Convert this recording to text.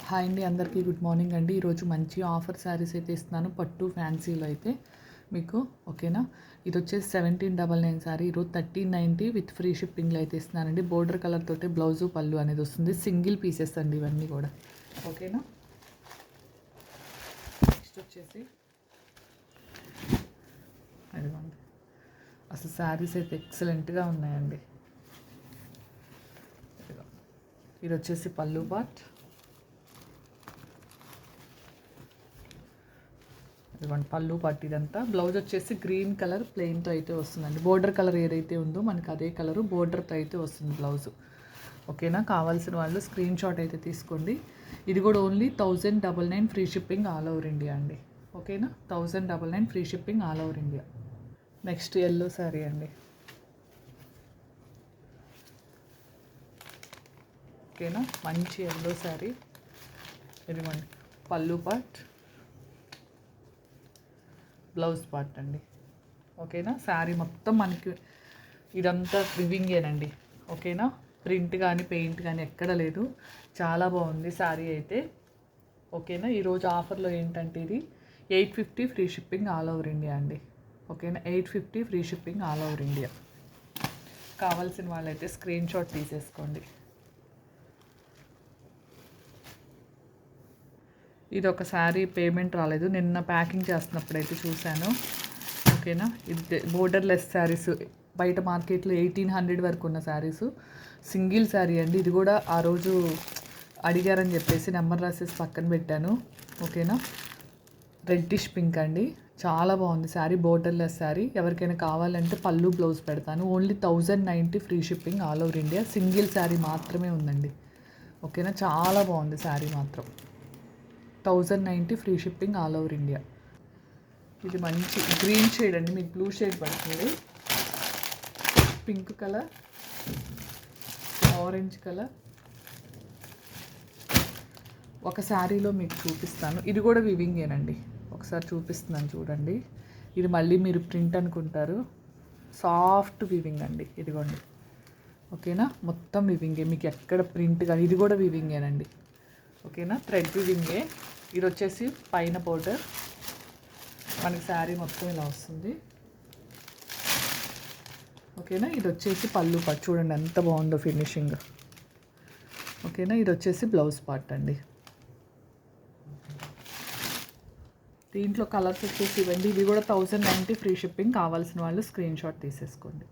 Hi అండి, అందరికీ good morning అండి. ఈరోజు మంచి ఆఫర్ శారీస్ అయితే ఇస్తున్నాను, పట్టు ఫ్యాన్సీలో అయితే మీకు. ఓకేనా, ఇది వచ్చేసి 1799 శారీ. ఈరోజు 1390 విత్ ఫ్రీ షిప్పింగ్లో అయితే ఇస్తున్నానండి. బోర్డర్ కలర్ తోటి బ్లౌజు పళ్ళు అనేది వస్తుంది. సింగిల్ పీసెస్ అండి ఇవన్నీ కూడా. ఓకేనా, నెక్స్ట్ వచ్చేసి అదిగోండి, అసలు శారీస్ అయితే ఎక్సలెంట్గా ఉన్నాయండి. ఇది వచ్చేసి పళ్ళు పార్ట్, ఇదిగోండి పళ్ళు పార్ట్. ఇదంతా బ్లౌజ్ వచ్చేసి గ్రీన్ కలర్ ప్లెయిన్తో అయితే వస్తుందండి. బోర్డర్ కలర్ ఏదైతే ఉందో మనకి అదే కలరు బోర్డర్తో అయితే వస్తుంది బ్లౌజు. ఓకేనా, కావాల్సిన వాళ్ళు స్క్రీన్ షాట్ అయితే తీసుకోండి. ఇది కూడా only 1099 free shipping all over India అండి. ఓకేనా, 1099 free shipping all over India. Next yellow sari అండి. ఓకేనా, మంచి ఎల్లో శారీ. ఇదిగోండి పళ్ళు పార్ట్, బ్లౌజ్ పార్ట్ అండి. ఓకేనా, శారీ మొత్తం మనకి ఇదంతా వివింగేనండి. ఓకేనా, ప్రింట్ కానీ పెయింట్ కానీ ఎక్కడ లేదు. చాలా బాగుంది శారీ అయితే. ఓకేనా, ఈరోజు ఆఫర్లో ఏంటంటే ఇది 850 free shipping all over India అండి. ఓకేనా, 850 free shipping all over India. కావాల్సిన వాళ్ళైతే స్క్రీన్ షాట్ తీసేసుకోండి. ఇది ఒక శారీ పేమెంట్ రాలేదు, నిన్న ప్యాకింగ్ చేస్తున్నప్పుడు అయితే చూశాను. ఓకేనా, ఇది బోర్డర్లెస్ శారీస్ బయట మార్కెట్లో 1800 వరకు ఉన్న శారీసు. సింగిల్ శారీ అండి. ఇది కూడా ఆ రోజు అడిగారని చెప్పేసి నెంబర్ రాసేసి పక్కన పెట్టాను. ఓకేనా, రెడ్డిష్ పింక్ అండి, చాలా బాగుంది శారీ. బోర్డర్లెస్ శారీ. ఎవరికైనా కావాలంటే పళ్ళు బ్లౌజ్ పెడతాను. Only 1090 free shipping all over India. Single sari మాత్రమే ఉందండి. ఓకేనా, చాలా బాగుంది శారీ మాత్రం. 1090 free shipping all over India. ఇది మంచి గ్రీన్ షేడ్ అండి, మీకు బ్లూ షేడ్ పడుతుంది. Pink colour, orange colour. ఒక శారీలో మీకు చూపిస్తాను. ఇది కూడా వివింగేనండి, ఒకసారి చూపిస్తున్నాను చూడండి. ఇది మళ్ళీ మీరు ప్రింట్ అనుకుంటారు, సాఫ్ట్ వివింగ్ అండి. ఇదిగోండి. ఓకేనా, మొత్తం వివింగే, మీకు ఎక్కడ ప్రింట్ కానీ. ఇది కూడా వివింగేనండి. ఓకేనా, థ్రెడ్ వివింగే. ఇది వచ్చేసి పైన బోర్డర్, మనకి శారీ మొత్తం ఇలా వస్తుంది. ఓకేనా, ఇది వచ్చేసి పళ్ళు పార్ట్, చూడండి ఎంత బాగుందో ఫినిషింగ్. ఓకేనా, ఇది వచ్చేసి బ్లౌజ్ పార్ట్ అండి. దీంట్లో కలర్స్ వచ్చేసి ఇవ్వండి. ఇది కూడా 1090 ఫ్రీ షిప్పింగ్. కావాల్సిన వాళ్ళు స్క్రీన్ షాట్ తీసేసుకోండి.